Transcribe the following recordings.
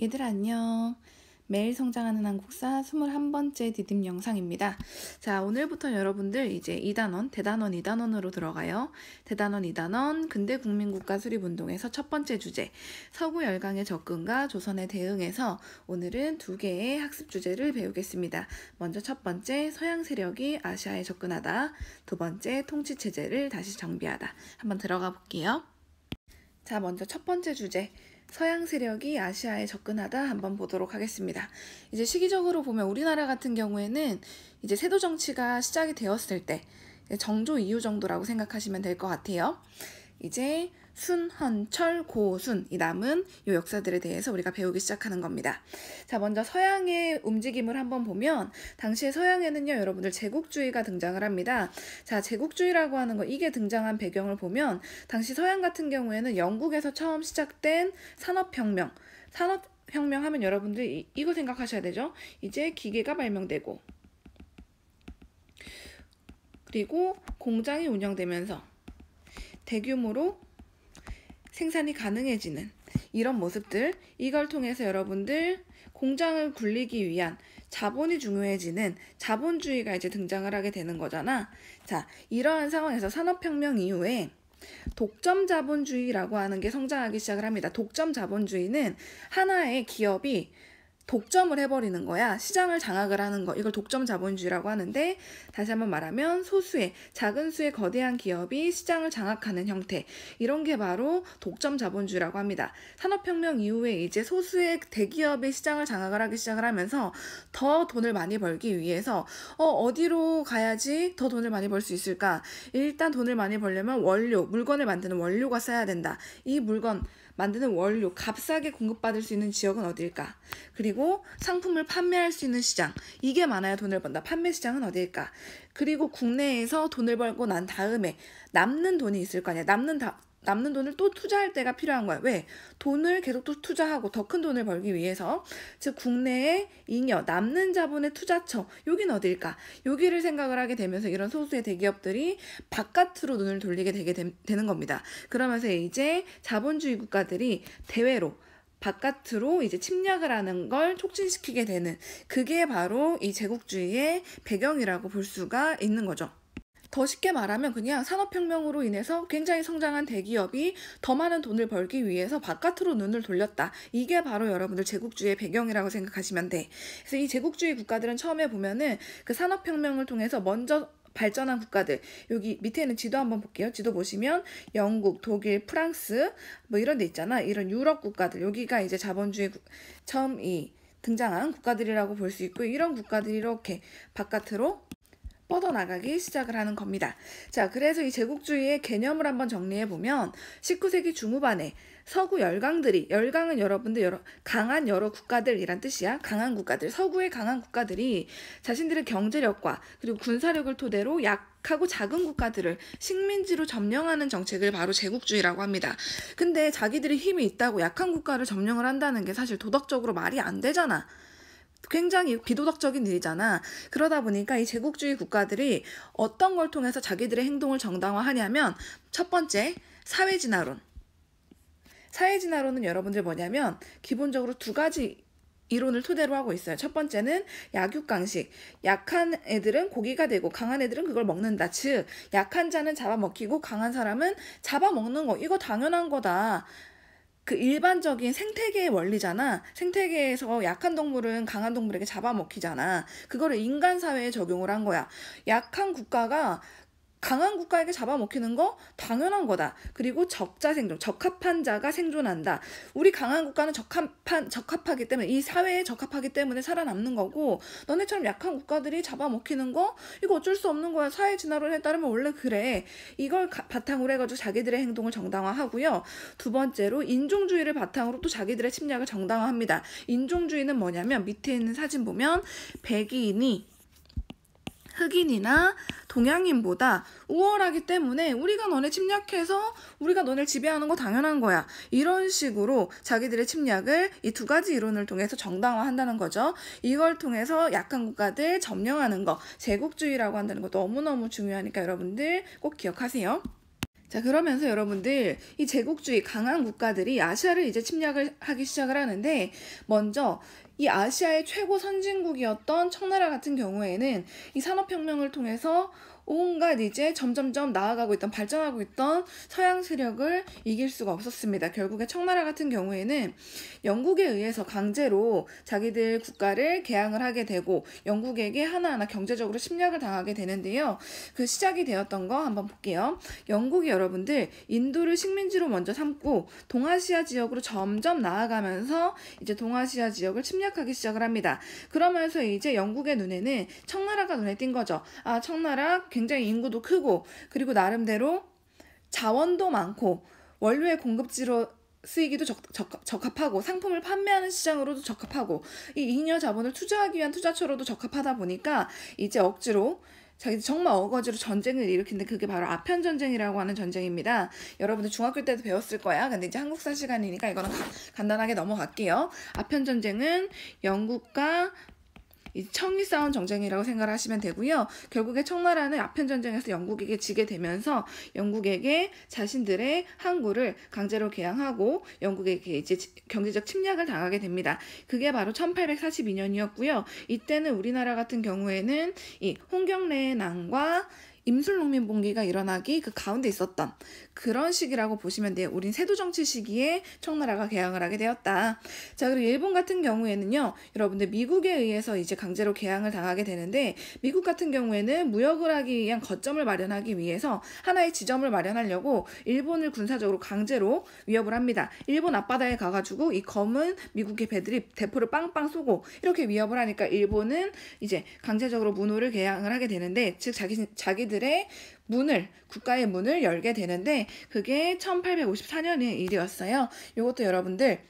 얘들아 안녕. 매일 성장하는 한국사 21번째 디딤 영상입니다. 자, 오늘부터 여러분들 이제 2단원, 대단원 2단원으로 들어가요. 대단원 2단원, 근대 국민국가 수립운동에서 첫 번째 주제, 서구 열강의 접근과 조선의 대응에서 오늘은 두 개의 학습 주제를 배우겠습니다. 먼저 첫 번째, 서양 세력이 아시아에 접근하다. 두 번째, 통치체제를 다시 정비하다. 한번 들어가 볼게요. 자, 먼저 첫 번째 주제. 서양 세력이 아시아에 접근하다 한번 보도록 하겠습니다. 이제 시기적으로 보면 우리나라 같은 경우에는 이제 세도 정치가 시작이 되었을 때 정조 이후 정도라고 생각하시면 될 것 같아요. 이제 순, 헌, 철, 고, 순 이 남은 이 역사들에 대해서 우리가 배우기 시작하는 겁니다. 자, 먼저 서양의 움직임을 한번 보면 당시에 서양에는요, 여러분들 제국주의가 등장을 합니다. 자, 제국주의라고 하는 거, 이게 등장한 배경을 보면 당시 서양 같은 경우에는 영국에서 처음 시작된 산업혁명 하면 여러분들 이거 생각하셔야 되죠. 이제 기계가 발명되고 그리고 공장이 운영되면서 대규모로 생산이 가능해지는 이런 모습들, 이걸 통해서 여러분들 공장을 굴리기 위한 자본이 중요해지는 자본주의가 이제 등장을 하게 되는 거잖아. 자, 이러한 상황에서 산업혁명 이후에 독점 자본주의라고 하는 게 성장하기 시작을 합니다. 독점 자본주의는 하나의 기업이 독점을 해버리는 거야. 시장을 장악을 하는 거. 이걸 독점 자본주의라고 하는데, 다시 한번 말하면 소수의, 작은 수의 거대한 기업이 시장을 장악하는 형태. 이런 게 바로 독점 자본주의라고 합니다. 산업혁명 이후에 이제 소수의 대기업이 시장을 장악을 하기 시작을 하면서 더 돈을 많이 벌기 위해서 어디로 가야지 더 돈을 많이 벌 수 있을까? 일단 돈을 많이 벌려면 원료, 물건을 만드는 원료가 써야 된다. 이 물건 만드는 원료, 값싸게 공급받을 수 있는 지역은 어딜까? 그리고 상품을 판매할 수 있는 시장, 이게 많아야 돈을 번다. 판매 시장은 어딜까? 그리고 국내에서 돈을 벌고 난 다음에 남는 돈이 있을 거 아니야. 남는 돈을 또 투자할 때가 필요한 거야. 왜? 돈을 계속 또 투자하고 더 큰 돈을 벌기 위해서. 즉 국내의 잉여, 남는 자본의 투자처, 여긴 어딜까? 여기를 생각을 하게 되면서 이런 소수의 대기업들이 바깥으로 눈을 돌리게 되는 겁니다. 그러면서 이제 자본주의 국가들이 대외로 바깥으로 이제 침략을 하는 걸 촉진시키게 되는, 그게 바로 이 제국주의의 배경이라고 볼 수가 있는 거죠. 더 쉽게 말하면 그냥 산업혁명으로 인해서 굉장히 성장한 대기업이 더 많은 돈을 벌기 위해서 바깥으로 눈을 돌렸다. 이게 바로 여러분들 제국주의의 배경이라고 생각하시면 돼. 그래서 이 제국주의 국가들은 처음에 보면은 그 산업혁명을 통해서 먼저 발전한 국가들, 여기 밑에 있는 지도 한번 볼게요. 지도 보시면 영국, 독일, 프랑스 뭐 이런 데 있잖아. 이런 유럽 국가들, 여기가 이제 자본주의 처음 등장한 국가들이라고 볼 수 있고, 이런 국가들이 이렇게 바깥으로 뻗어나가기 시작을 하는 겁니다. 자, 그래서 이 제국주의의 개념을 한번 정리해보면 19세기 중후반에 서구 열강들이, 열강은 여러분들 강한 여러 국가들이란 뜻이야. 강한 국가들, 서구의 강한 국가들이 자신들의 경제력과 그리고 군사력을 토대로 약하고 작은 국가들을 식민지로 점령하는 정책을 바로 제국주의라고 합니다. 근데 자기들이 힘이 있다고 약한 국가를 점령을 한다는 게 사실 도덕적으로 말이 안 되잖아. 굉장히 비도덕적인 일이잖아. 그러다 보니까 이 제국주의 국가들이 어떤 걸 통해서 자기들의 행동을 정당화하냐면, 첫 번째, 사회진화론. 사회진화론은 여러분들 뭐냐면 기본적으로 두 가지 이론을 토대로 하고 있어요. 첫 번째는 약육강식. 약한 애들은 고기가 되고 강한 애들은 그걸 먹는다. 즉 약한 자는 잡아먹히고 강한 사람은 잡아먹는 거. 이거 당연한 거다. 그 일반적인 생태계의 원리잖아. 생태계에서 약한 동물은 강한 동물에게 잡아먹히잖아. 그거를 인간 사회에 적용을 한 거야. 약한 국가가 강한 국가에게 잡아먹히는 거 당연한 거다. 그리고 적자 생존, 적합한 자가 생존한다. 우리 강한 국가는 적합하기 때문에, 이 사회에 적합하기 때문에 살아남는 거고, 너네처럼 약한 국가들이 잡아먹히는 거 이거 어쩔 수 없는 거야. 사회 진화론에 따르면 원래 그래. 이걸 바탕으로 해가지고 자기들의 행동을 정당화하고요. 두 번째로 인종주의를 바탕으로 또 자기들의 침략을 정당화합니다. 인종주의는 뭐냐면 밑에 있는 사진 보면 백인이 흑인이나 동양인보다 우월하기 때문에 우리가 너네 침략해서 우리가 너네를 지배하는 거 당연한 거야. 이런 식으로 자기들의 침략을 이 두 가지 이론을 통해서 정당화한다는 거죠. 이걸 통해서 약한 국가들 점령하는 거, 제국주의라고 한다는 거 너무너무 중요하니까 여러분들 꼭 기억하세요. 자, 그러면서 여러분들 이 제국주의 강한 국가들이 아시아를 이제 침략을 하기 시작을 하는데, 먼저 이 아시아의 최고 선진국이었던 청나라 같은 경우에는 이 산업혁명을 통해서 온갖 이제 점점점 나아가고 있던, 발전하고 있던 서양 세력을 이길 수가 없었습니다. 결국에 청나라 같은 경우에는 영국에 의해서 강제로 자기들 국가를 개항을 하게 되고 영국에게 하나하나 경제적으로 침략을 당하게 되는데요. 그 시작이 되었던 거 한번 볼게요. 영국이 여러분들 인도를 식민지로 먼저 삼고 동아시아 지역으로 점점 나아가면서 이제 동아시아 지역을 침략하기 시작을 합니다. 그러면서 이제 영국의 눈에는 청나라가 눈에 띈 거죠. 아, 청나라 굉장히 인구도 크고, 그리고 나름대로 자원도 많고, 원료의 공급지로 쓰이기도 적합하고, 상품을 판매하는 시장으로도 적합하고, 이 잉여 자본을 투자하기 위한 투자처로도 적합하다 보니까 이제 억지로 자기 정말 어거지로 전쟁을 일으키는데, 그게 바로 아편전쟁이라고 하는 전쟁입니다. 여러분들 중학교 때도 배웠을 거야. 근데 이제 한국사 시간이니까 이거는 간단하게 넘어갈게요. 아편전쟁은 영국과 청이 싸운 전쟁이라고 생각을 하시면 되고요. 결국에 청나라는 아편전쟁에서 영국에게 지게 되면서 영국에게 자신들의 항구를 강제로 개항하고 영국에게 이제 경제적 침략을 당하게 됩니다. 그게 바로 1842년이었고요. 이때는 우리나라 같은 경우에는 이 홍경래의 난과 임술농민봉기가 일어나기 그 가운데 있었던 그런 시기라고 보시면 돼요. 우린 세도정치 시기에 청나라가 개항을 하게 되었다. 자, 그리고 일본 같은 경우에는요, 여러분들 미국에 의해서 이제 강제로 개항을 당하게 되는데, 미국 같은 경우에는 무역을 하기 위한 거점을 마련하기 위해서 하나의 지점을 마련하려고 일본을 군사적으로 강제로 위협을 합니다. 일본 앞바다에 가가지고 이 검은 미국의 배들이 대포를 빵빵 쏘고 이렇게 위협을 하니까 일본은 이제 강제적으로 문호를 개항을 하게 되는데, 즉 자기들의 국가의 문을 열게 되는데, 그게 1854년의 일이었어요. 이것도 여러분들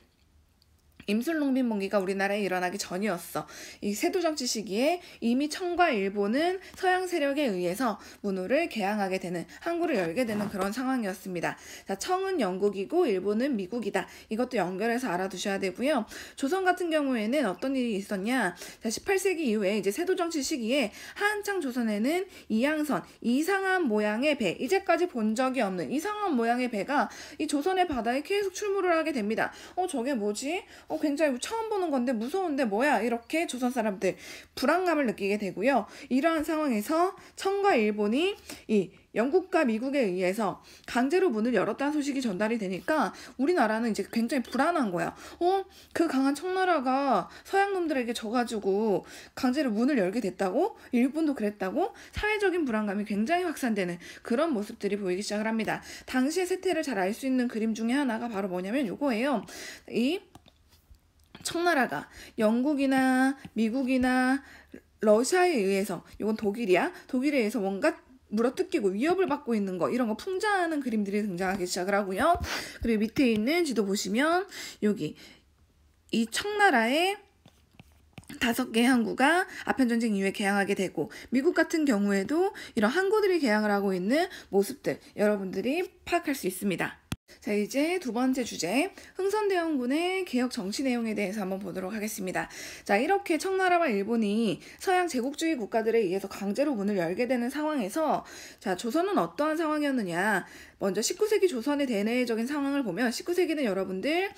임술농민봉기가 우리나라에 일어나기 전이었어. 이 세도정치 시기에 이미 청과 일본은 서양 세력에 의해서 문호를 개항하게 되는, 항구를 열게 되는 그런 상황이었습니다. 자, 청은 영국이고 일본은 미국이다. 이것도 연결해서 알아두셔야 되고요. 조선 같은 경우에는 어떤 일이 있었냐? 자, 18세기 이후에 이제 세도정치 시기에 한창 조선에는 이양선, 이상한 모양의 배, 이제까지 본 적이 없는 이상한 모양의 배가 이 조선의 바다에 계속 출몰을 하게 됩니다. 저게 뭐지? 굉장히 처음 보는 건데 무서운데 뭐야? 이렇게 조선 사람들 불안감을 느끼게 되고요. 이러한 상황에서 청과 일본이 이 영국과 미국에 의해서 강제로 문을 열었다는 소식이 전달이 되니까 우리나라는 이제 굉장히 불안한 거야. 그 강한 청나라가 서양 놈들에게 져가지고 강제로 문을 열게 됐다고? 일본도 그랬다고? 사회적인 불안감이 굉장히 확산되는 그런 모습들이 보이기 시작을 합니다. 당시의 세태를 잘 알 수 있는 그림 중에 하나가 바로 뭐냐면 요거예요. 이 청나라가 영국이나 미국이나 러시아에 의해서, 이건 독일이야. 독일에 의해서 뭔가 물어뜯기고 위협을 받고 있는 거, 이런 거 풍자하는 그림들이 등장하기 시작을 하고요. 그리고 밑에 있는 지도 보시면 여기 이 청나라의 5개의 항구가 아편전쟁 이후에 개항하게 되고, 미국 같은 경우에도 이런 항구들이 개항을 하고 있는 모습들 여러분들이 파악할 수 있습니다. 자, 이제 두 번째 주제, 흥선대원군의 개혁 정치 내용에 대해서 한번 보도록 하겠습니다. 자, 이렇게 청나라와 일본이 서양 제국주의 국가들에 의해서 강제로 문을 열게 되는 상황에서, 자, 조선은 어떠한 상황이었느냐? 먼저 19세기 조선의 대내적인 상황을 보면, 19세기는 여러분들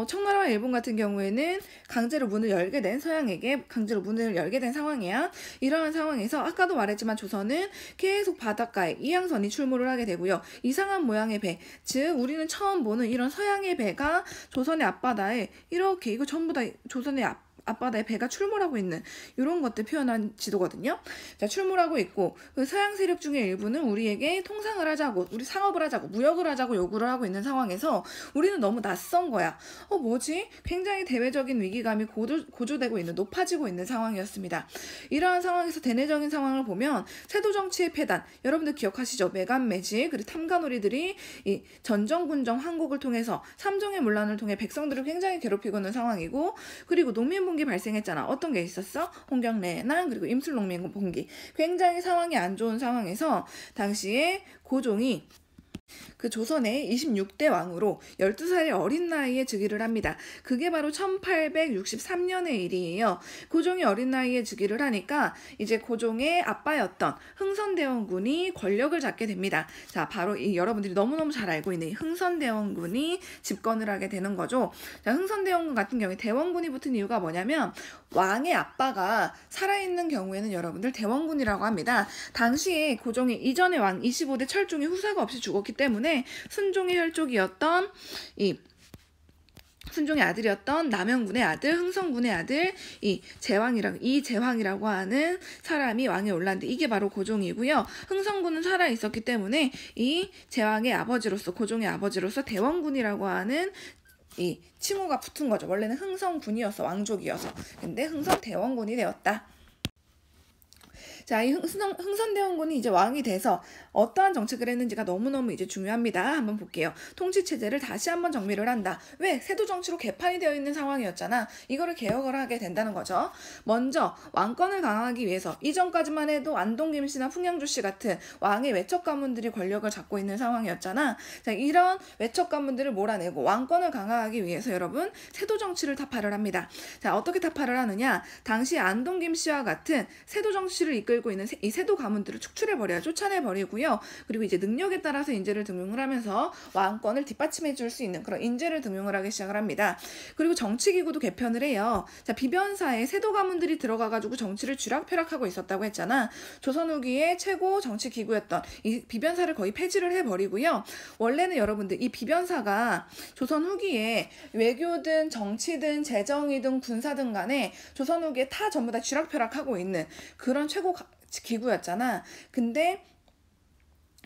청나라와 일본 같은 경우에는 강제로 문을 열게 된, 서양에게 강제로 문을 열게 된 상황이야. 이러한 상황에서 아까도 말했지만 조선은 계속 바닷가에 이양선이 출몰을 하게 되고요. 이상한 모양의 배, 즉 우리는 처음 보는 이런 서양의 배가 조선의 앞바다에 이렇게, 이거 전부 다 조선의 앞바다에 배가 출몰하고 있는 이런 것들 표현한 지도거든요. 자, 출몰하고 있고, 그 서양 세력 중에 일부는 우리에게 통상을 하자고, 우리 상업을 하자고, 무역을 하자고 요구를 하고 있는 상황에서 우리는 너무 낯선 거야. 뭐지? 굉장히 대외적인 위기감이 고조되고 있는, 높아지고 있는 상황이었습니다. 이러한 상황에서 대내적인 상황을 보면 세도정치의 폐단, 여러분들 기억하시죠? 매간매직, 그리고 탐관오리들이 이 전정군정 항곡을 통해서 삼정의 문란을 통해 백성들을 굉장히 괴롭히고 있는 상황이고, 그리고 농민봉기 발생했잖아. 어떤 게 있었어? 홍경래난, 그리고 임술농민봉기. 굉장히 상황이 안 좋은 상황에서 당시에 고종이 그 조선의 26대 왕으로 12살의 어린 나이에 즉위를 합니다. 그게 바로 1863년의 일이에요. 고종이 어린 나이에 즉위를 하니까 이제 고종의 아빠였던 흥선대원군이 권력을 잡게 됩니다. 자, 바로 이 여러분들이 너무너무 잘 알고 있는 흥선대원군이 집권을 하게 되는 거죠. 자, 흥선대원군 같은 경우에 대원군이 붙은 이유가 뭐냐면 왕의 아빠가 살아있는 경우에는 여러분들 대원군이라고 합니다. 당시에 고종이 이전의 왕 25대 철종이 후사가 없이 죽었기 때문에 순종의 혈족이었던 순종의 아들이었던 남영군의 아들, 흥선군의 아들 이제왕이라고 하는 사람이 왕에 올랐는데 이게 바로 고종이고요. 흥선군은 살아 있었기 때문에 이 제왕의 아버지로서 고종의 아버지로서 대원군이라고 하는 이 칭호가 붙은 거죠. 원래는 흥선군이어서 왕족이어서 근데 흥선대원군이 되었다. 자, 이 흥선대원군이 이제 왕이 돼서 어떠한 정책을 했는지가 너무너무 이제 중요합니다. 한번 볼게요. 통치체제를 다시 한번 정비를 한다. 왜? 세도 정치로 개판이 되어 있는 상황이었잖아. 이거를 개혁을 하게 된다는 거죠. 먼저 왕권을 강화하기 위해서 이전까지만 해도 안동 김씨나 풍양주 씨 같은 왕의 외척 가문들이 권력을 잡고 있는 상황이었잖아. 자, 이런 외척 가문들을 몰아내고 왕권을 강화하기 위해서 여러분 세도 정치를 타파를 합니다. 자, 어떻게 타파를 하느냐? 당시 안동 김씨와 같은 세도 정치를 이끌고 있는 이 세도 가문들을 축출해버려야 쫓아내버리고요. 그리고 이제 능력에 따라서 인재를 등용을 하면서 왕권을 뒷받침해 줄 수 있는 그런 인재를 등용을 하기 시작을 합니다. 그리고 정치기구도 개편을 해요. 자, 비변사에 세도 가문들이 들어가가지고 정치를 쥐락펴락하고 있었다고 했잖아. 조선 후기의 최고 정치기구였던 이 비변사를 거의 폐지를 해버리고요. 원래는 여러분들 이 비변사가 조선 후기에 외교든 정치든 재정이든 군사든 간에 조선 후기에 다 전부 다 쥐락펴락하고 있는 그런 최고 기구였잖아. 근데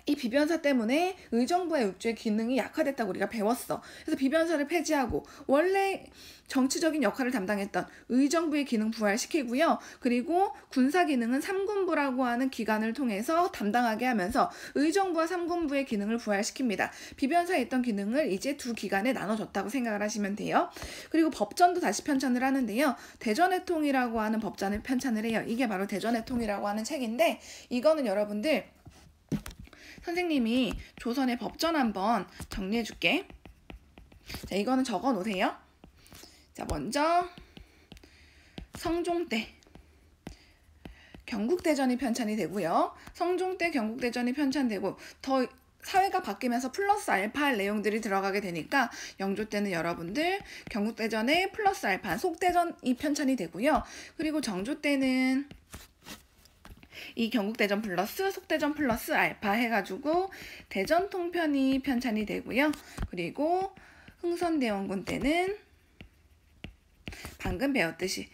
이 비변사 때문에 의정부의 육주의 기능이 약화됐다고 우리가 배웠어. 그래서 비변사를 폐지하고 원래 정치적인 역할을 담당했던 의정부의 기능 부활시키고요. 그리고 군사 기능은 삼군부라고 하는 기관을 통해서 담당하게 하면서 의정부와 삼군부의 기능을 부활시킵니다. 비변사에 있던 기능을 이제 두 기관에 나눠줬다고 생각을 하시면 돼요. 그리고 법전도 다시 편찬을 하는데요. 대전회통이라고 하는 법전을 편찬을 해요. 이게 바로 대전회통이라고 하는 책인데 이거는 여러분들 선생님이 조선의 법전 한번 정리해 줄게. 자, 이거는 적어 놓으세요. 자, 먼저 성종 때 경국대전이 편찬이 되고요. 성종 때 경국대전이 편찬되고 더 사회가 바뀌면서 플러스 알파 할 내용들이 들어가게 되니까 영조 때는 여러분들 경국대전에 플러스 알파 속대전이 편찬이 되고요. 그리고 정조 때는 이 경국대전 플러스 속대전 플러스 알파 해가지고 대전통편이 편찬이 되고요. 그리고 흥선대원군 때는 방금 배웠듯이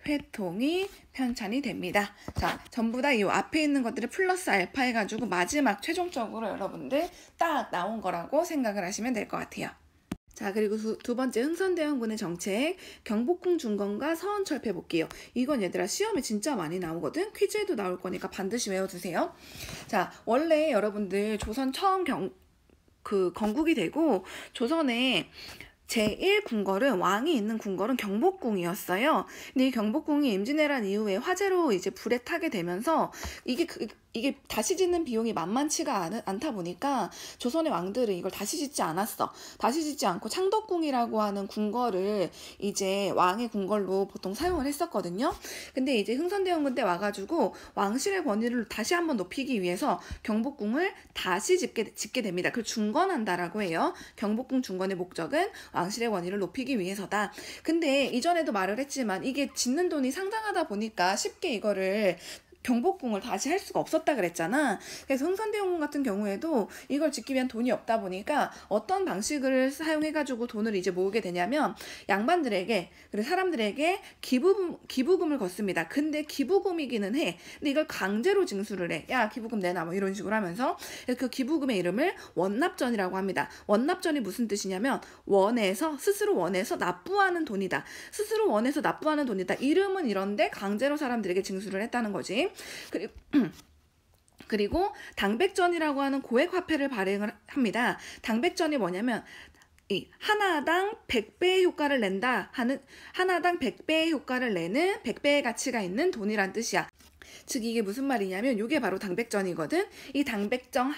대전회통이 편찬이 됩니다. 자, 전부 다 이 앞에 있는 것들을 플러스 알파 해가지고 마지막 최종적으로 여러분들 딱 나온 거라고 생각을 하시면 될 것 같아요. 자, 그리고 두 번째 흥선대원군의 정책 경복궁 중건과 서원철폐 볼게요. 이건 얘들아 시험에 진짜 많이 나오거든. 퀴즈에도 나올 거니까 반드시 외워두세요. 자, 원래 여러분들 조선 처음 건국이 되고 조선에 제1궁궐은 왕이 있는 궁궐은 경복궁이었어요. 근데 이 경복궁이 임진왜란 이후에 화재로 이제 불에 타게 되면서 이게 다시 짓는 비용이 만만치가 않다 보니까 조선의 왕들은 이걸 다시 짓지 않았어. 다시 짓지 않고 창덕궁이라고 하는 궁궐을 이제 왕의 궁궐로 보통 사용을 했었거든요. 근데 이제 흥선대원군 때 와가지고 왕실의 권위를 다시 한번 높이기 위해서 경복궁을 다시 짓게 됩니다. 그걸 중건한다라고 해요. 경복궁 중건의 목적은 왕실의 권위를 높이기 위해서다. 근데 이전에도 말을 했지만 이게 짓는 돈이 상당하다 보니까 쉽게 이거를 경복궁을 다시 할 수가 없었다 그랬잖아. 그래서 흥선대원군 같은 경우에도 이걸 짓기 위한 돈이 없다 보니까 어떤 방식을 사용해가지고 돈을 이제 모으게 되냐면 양반들에게 그리고 사람들에게 기부금을 걷습니다. 근데 기부금이기는 해. 근데 이걸 강제로 징수를 해. 야, 기부금 내놔 뭐 이런 식으로 하면서 그 기부금의 이름을 원납전이라고 합니다. 원납전이 무슨 뜻이냐면 스스로 원해서 납부하는 돈이다. 스스로 원해서 납부하는 돈이다. 이름은 이런데 강제로 사람들에게 징수를 했다는 거지. 그리고 당백전이라고 하는 고액화폐를 발행을 합니다. 당백전이 뭐냐면 하나당 100배의 효과를 낸다 하는 하나당 100배의 효과를 내는 100배의 가치가 있는 돈이란 뜻이야. 즉 이게 무슨 말이냐면 이게 바로 당백전이거든. 이 당백전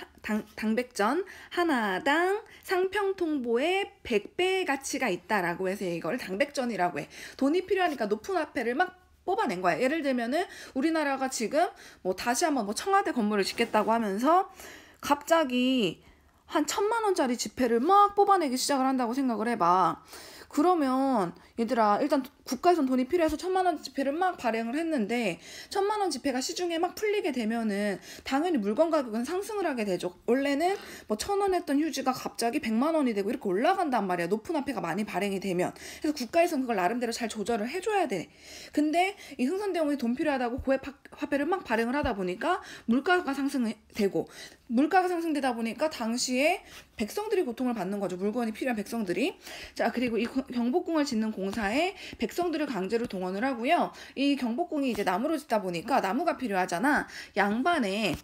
하나당 상평통보의 100배의 가치가 있다라고 해서 이걸 당백전이라고 해. 돈이 필요하니까 높은 화폐를 막 뽑아낸 거야. 예를 들면은 우리나라가 지금 뭐 다시 한번 뭐 청와대 건물을 짓겠다고 하면서 갑자기 한 1,000만 원짜리 지폐를 막 뽑아내기 시작을 한다고 생각을 해봐. 그러면 얘들아, 일단 국가에선 돈이 필요해서 1,000만 원 지폐를 막 발행을 했는데 1,000만 원 지폐가 시중에 막 풀리게 되면은 당연히 물건 가격은 상승을 하게 되죠. 원래는 뭐 1,000원 했던 휴지가 갑자기 100만 원이 되고 이렇게 올라간단 말이야. 높은 화폐가 많이 발행이 되면. 그래서 국가에서는 그걸 나름대로 잘 조절을 해줘야 돼. 근데 이 흥선대원군이 돈 필요하다고 고액 화폐를 막 발행을 하다 보니까 물가가 상승되고, 물가가 상승되다 보니까 당시에 백성들이 고통을 받는 거죠. 물건이 필요한 백성들이. 자, 그리고 이 경복궁을 짓는 공사에 백성들을 강제로 동원을 하고요. 이 경복궁이 이제 나무로 짓다 보니까 나무가 필요하잖아. 양반에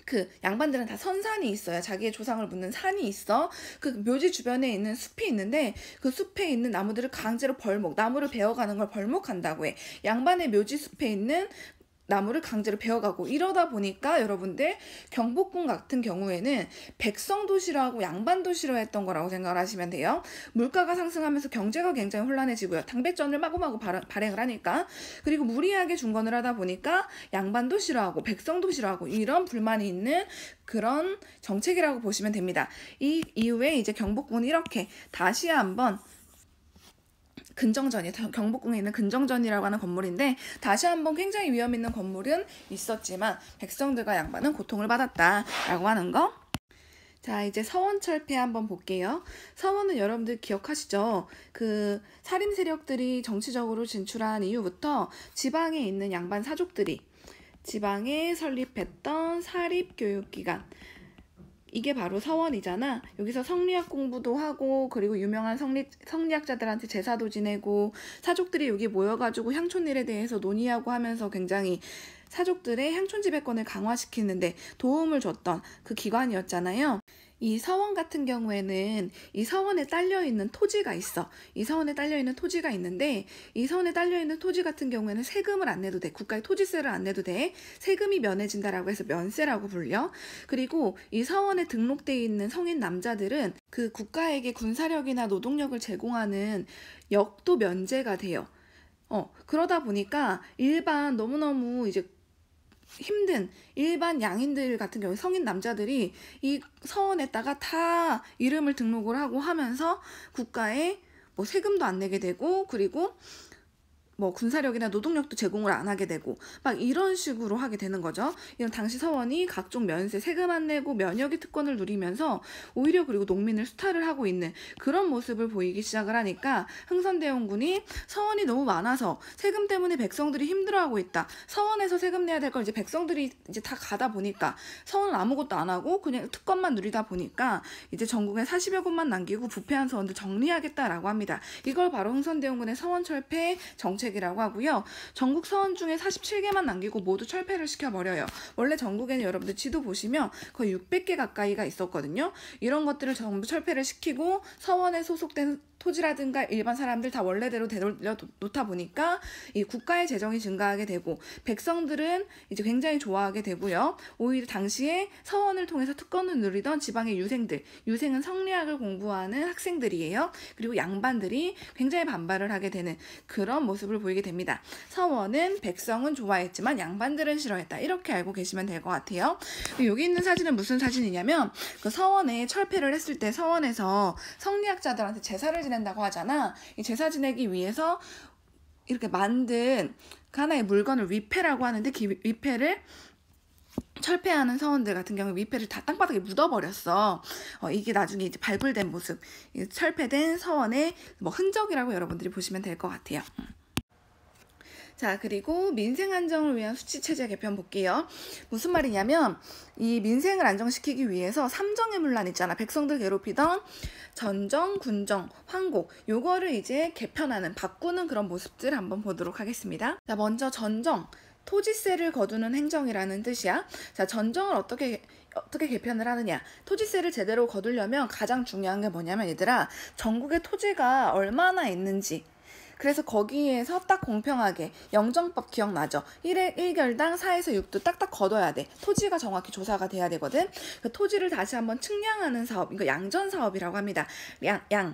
그 양반들은 다 선산이 있어요. 자기의 조상을 묻는 산이 있어. 그 묘지 주변에 있는 숲이 있는데 그 숲에 있는 나무들을 강제로 나무를 베어가는 걸 벌목한다고 해. 양반의 묘지 숲에 있는 나무를 강제로 베어가고, 이러다 보니까 여러분들 경복궁 같은 경우에는 백성도시라고 양반도시로 했던 거라고 생각을 하시면 돼요. 물가가 상승하면서 경제가 굉장히 혼란해지고요. 당백전을 마구마구 발행을 하니까. 그리고 무리하게 중건을 하다 보니까 양반도시로 하고 백성도시로 하고 이런 불만이 있는 그런 정책이라고 보시면 됩니다. 이 이후에 이제 경복궁은 이렇게 다시 한번 근정전이, 경복궁에 있는 근정전이라고 하는 건물인데 다시 한번 굉장히 위험 있는 건물은 있었지만 백성들과 양반은 고통을 받았다라고 하는 거. 자, 이제 서원철폐 한번 볼게요. 서원은 여러분들 기억하시죠? 그 살림 세력들이 정치적으로 진출한 이후부터 지방에 있는 양반 사족들이 지방에 설립했던 사립교육기관, 이게 바로 서원이잖아. 여기서 성리학 공부도 하고, 그리고 유명한 성리학자들한테 제사도 지내고, 사족들이 여기 모여가지고 향촌일에 대해서 논의하고 하면서 굉장히 사족들의 향촌 지배권을 강화시키는데 도움을 줬던 그 기관이었잖아요. 이 서원 같은 경우에는 이 서원에 딸려있는 토지가 있어. 이 서원에 딸려있는 토지가 있는데 이 서원에 딸려있는 토지 같은 경우에는 세금을 안 내도 돼. 국가에 토지세를 안 내도 돼. 세금이 면해진다라고 해서 면세라고 불려. 그리고 이 서원에 등록되어 있는 성인 남자들은 그 국가에게 군사력이나 노동력을 제공하는 역도 면제가 돼요. 그러다 보니까 일반 너무너무 이제 힘든 일반 양인들 같은 경우 성인 남자들이 이 서원에다가 다 이름을 등록을 하고 하면서 국가에 뭐 세금도 안 내게 되고, 그리고 뭐 군사력이나 노동력도 제공을 안 하게 되고 막 이런 식으로 하게 되는 거죠. 이런 당시 서원이 각종 면세, 세금 안 내고 면역의 특권을 누리면서 오히려 그리고 농민을 수탈을 하고 있는 그런 모습을 보이기 시작을 하니까 흥선대원군이 서원이 너무 많아서 세금 때문에 백성들이 힘들어하고 있다. 서원에서 세금 내야 될 걸 이제 백성들이 이제 다 가다 보니까 서원은 아무것도 안 하고 그냥 특권만 누리다 보니까 이제 전국에 40여 곳만 남기고 부패한 서원들 정리하겠다라고 합니다. 이걸 바로 흥선대원군의 서원철폐 정책 이라고 하고요. 전국 서원 중에 47개만 남기고 모두 철폐를 시켜버려요. 원래 전국에는 여러분들 지도 보시면 거의 600개 가까이가 있었거든요. 이런 것들을 전부 철폐를 시키고 서원에 소속된 토지라든가 일반 사람들 다 원래대로 되돌려 놓다 보니까 이 국가의 재정이 증가하게 되고 백성들은 이제 굉장히 좋아하게 되고요. 오히려 당시에 서원을 통해서 특권을 누리던 지방의 유생은 성리학을 공부하는 학생들이에요. 그리고 양반들이 굉장히 반발을 하게 되는 그런 모습을 보이게 됩니다. 서원은 백성은 좋아했지만 양반들은 싫어했다. 이렇게 알고 계시면 될 것 같아요. 여기 있는 사진은 무슨 사진이냐면 그 서원에 철폐를 했을 때 서원에서 성리학자들한테 제사를 지낸다고 하잖아. 이 제사 지내기 위해서 이렇게 만든 그 하나의 물건을 위패라고 하는데 그 위패를 철폐하는 서원들 같은 경우 위패를 다 땅바닥에 묻어버렸어. 이게 나중에 이제 발굴된 모습, 철폐된 서원의 뭐 흔적이라고 여러분들이 보시면 될 것 같아요. 자, 그리고 민생 안정을 위한 수치체제 개편 볼게요. 무슨 말이냐면 이 민생을 안정시키기 위해서 삼정의 문란 있잖아. 백성들 괴롭히던 전정, 군정, 황곡, 요거를 이제 개편하는, 바꾸는 그런 모습들 한번 보도록 하겠습니다. 자, 먼저 전정, 토지세를 거두는 행정이라는 뜻이야. 자, 전정을 어떻게 개편을 하느냐. 토지세를 제대로 거두려면 가장 중요한 게 뭐냐면 얘들아, 전국에 토지가 얼마나 있는지, 그래서 거기에서 딱 공평하게 영정법 기억나죠? 1결당 4에서 6도 딱딱 걷어야 돼. 토지가 정확히 조사가 돼야 되거든. 그 토지를 다시 한번 측량하는 사업, 이거 양전 사업이라고 합니다.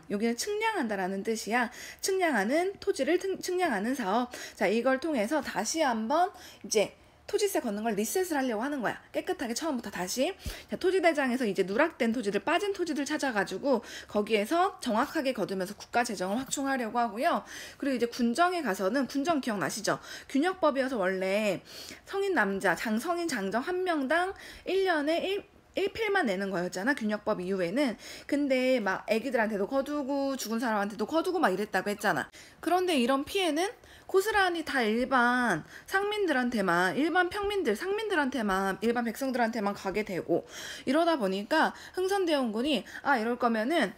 여기는 측량한다라는 뜻이야. 측량하는 토지를 측량하는 사업. 자, 이걸 통해서 다시 한번 이제 토지세 걷는 걸 리셋을 하려고 하는 거야. 깨끗하게 처음부터 다시. 자, 토지대장에서 이제 누락된 토지들, 빠진 토지들 찾아가지고 거기에서 정확하게 거두면서 국가 재정을 확충하려고 하고요. 그리고 이제 군정에 가서는, 군정 기억나시죠? 균역법이어서 원래 성인 남자, 성인 장정 한 명당 1년에 1필만 내는 거였잖아, 균역법 이후에는. 근데 막 애기들한테도 거두고 죽은 사람한테도 거두고 막 이랬다고 했잖아. 그런데 이런 피해는 고스란히 다 일반 상민들한테만, 일반 평민들, 상민들한테만, 일반 백성들한테만 가게 되고, 이러다 보니까 흥선대원군이 이럴 거면은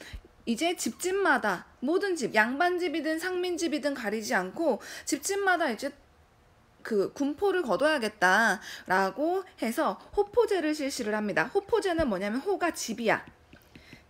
이제 집집마다, 모든 집, 양반집이든 상민집이든 가리지 않고 집집마다 이제 그 군포를 거둬야겠다라고 해서 호포제를 실시를 합니다. 호포제는 뭐냐면, 호가 집이야.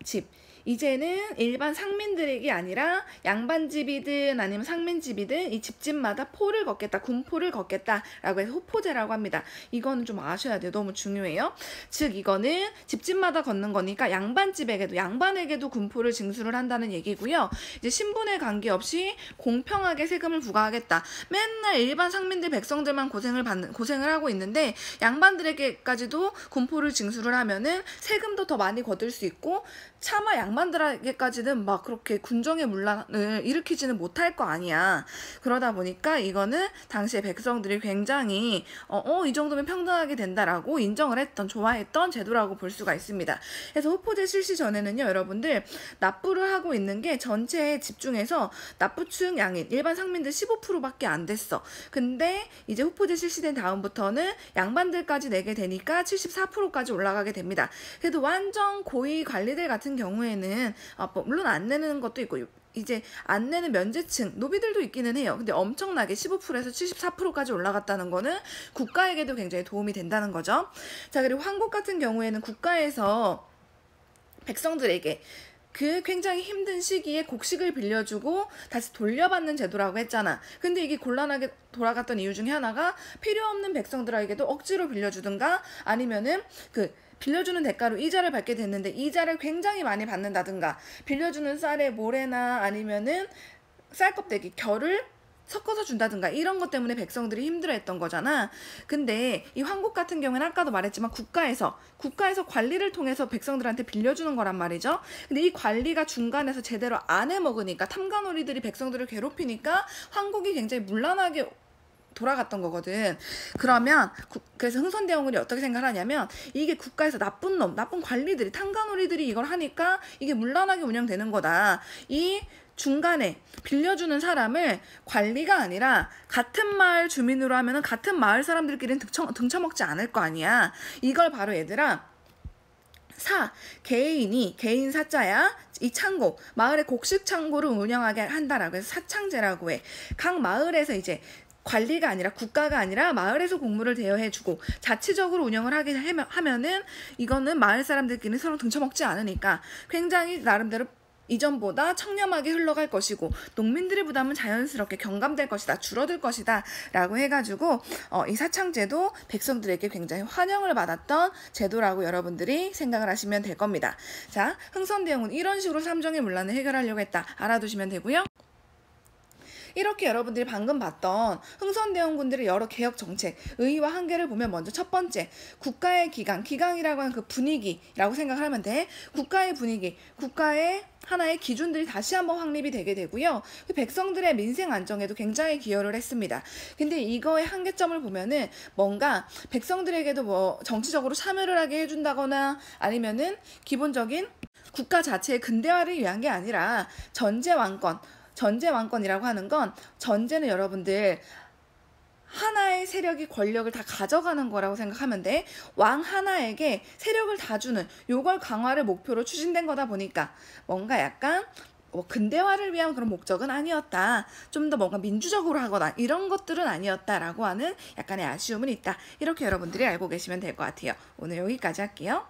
집. 이제는 일반 상민들에게 아니라 양반집이든 아니면 상민집이든 이 집집마다 포를 걷겠다, 군포를 걷겠다라고 해서 호포제라고 합니다. 이거는 좀 아셔야 돼요. 너무 중요해요. 즉 이거는 집집마다 걷는 거니까 양반에게도 군포를 징수를 한다는 얘기고요. 이제 신분에 관계없이 공평하게 세금을 부과하겠다. 맨날 일반 상민들, 백성들만 고생을 하고 있는데 양반들에게까지도 군포를 징수를 하면은 세금도 더 많이 거둘 수 있고, 차마 양반들에게까지는 막 그렇게 군정의 문란을 일으키지는 못할 거 아니야. 그러다 보니까 이거는 당시에 백성들이 굉장히 이 정도면 평등하게 된다라고 인정을 했던, 좋아했던 제도라고 볼 수가 있습니다. 그래서 호포제 실시 전에는요, 여러분들 납부를 하고 있는 게 전체에 집중해서 납부층 양인 일반 상민들 15%밖에 안 됐어. 근데 이제 호포제 실시된 다음부터는 양반들까지 내게 되니까 74%까지 올라가게 됩니다. 그래도 완전 고위 관리들 같은 경우에는 물론 안 내는 것도 있고, 이제 안 내는 면제층, 노비들도 있기는 해요. 근데 엄청나게 15%에서 74%까지 올라갔다는 거는 국가에게도 굉장히 도움이 된다는 거죠. 자, 그리고 황국 같은 경우에는 국가에서 백성들에게 그 굉장히 힘든 시기에 곡식을 빌려주고 다시 돌려받는 제도라고 했잖아. 근데 이게 곤란하게 돌아갔던 이유 중에 하나가 필요 없는 백성들에게도 억지로 빌려주든가, 아니면은 빌려주는 대가로 이자를 받게 됐는데 이자를 굉장히 많이 받는다든가, 빌려주는 쌀에 모래나 아니면은 쌀껍데기, 결을 섞어서 준다든가, 이런 것 때문에 백성들이 힘들어했던 거잖아. 근데 이 황국 같은 경우는 아까도 말했지만 국가에서 관리를 통해서 백성들한테 빌려주는 거란 말이죠. 근데 이 관리가 중간에서 제대로 안 해먹으니까, 탐관오리들이 백성들을 괴롭히니까 황국이 굉장히 문란하게 돌아갔던 거거든. 그래서 흥선대원군이 어떻게 생각을 하냐면, 이게 국가에서 나쁜 관리들이, 탐관오리들이 이걸 하니까 이게 문란하게 운영되는 거다. 이 중간에 빌려주는 사람을 관리가 아니라 같은 마을 주민으로 하면은 같은 마을 사람들끼리는 등쳐먹지 않을 거 아니야. 이걸 바로 얘들아, 개인 사자야. 이 창고, 마을의 곡식 창고를 운영하게 한다라고 해서 사창제라고 해. 각 마을에서 이제 관리가 아니라, 국가가 아니라 마을에서 공무를 대여해주고 자치적으로 운영을 하게 하면은 이거는 마을 사람들끼리 서로 등쳐먹지 않으니까 굉장히 나름대로 이전보다 청렴하게 흘러갈 것이고, 농민들의 부담은 자연스럽게 경감될 것이다, 줄어들 것이다 라고 해가지고 이 사창제도 백성들에게 굉장히 환영을 받았던 제도라고 여러분들이 생각을 하시면 될 겁니다. 자, 흥선대원군 이런 식으로 삼정의 문란을 해결하려고 했다, 알아두시면 되고요. 이렇게 여러분들이 방금 봤던 흥선대원군들의 여러 개혁 정책, 의의와 한계를 보면, 먼저 첫 번째, 국가의 기강이라고 하는 그 분위기라고 생각하면 돼. 국가의 분위기, 국가의 하나의 기준들이 다시 한번 확립이 되게 되고요. 백성들의 민생 안정에도 굉장히 기여를 했습니다. 근데 이거의 한계점을 보면은, 뭔가 백성들에게도 뭐 정치적으로 참여를 하게 해준다거나, 아니면은 기본적인 국가 자체의 근대화를 위한 게 아니라 전제왕권이라고 하는 건, 전제는 여러분들 하나의 세력이 권력을 다 가져가는 거라고 생각하면 돼. 왕 하나에게 세력을 다 주는, 요걸 강화를 목표로 추진된 거다 보니까 뭔가 약간 근대화를 위한 그런 목적은 아니었다, 좀 더 뭔가 민주적으로 하거나 이런 것들은 아니었다라고 하는 약간의 아쉬움은 있다. 이렇게 여러분들이 알고 계시면 될 것 같아요. 오늘 여기까지 할게요.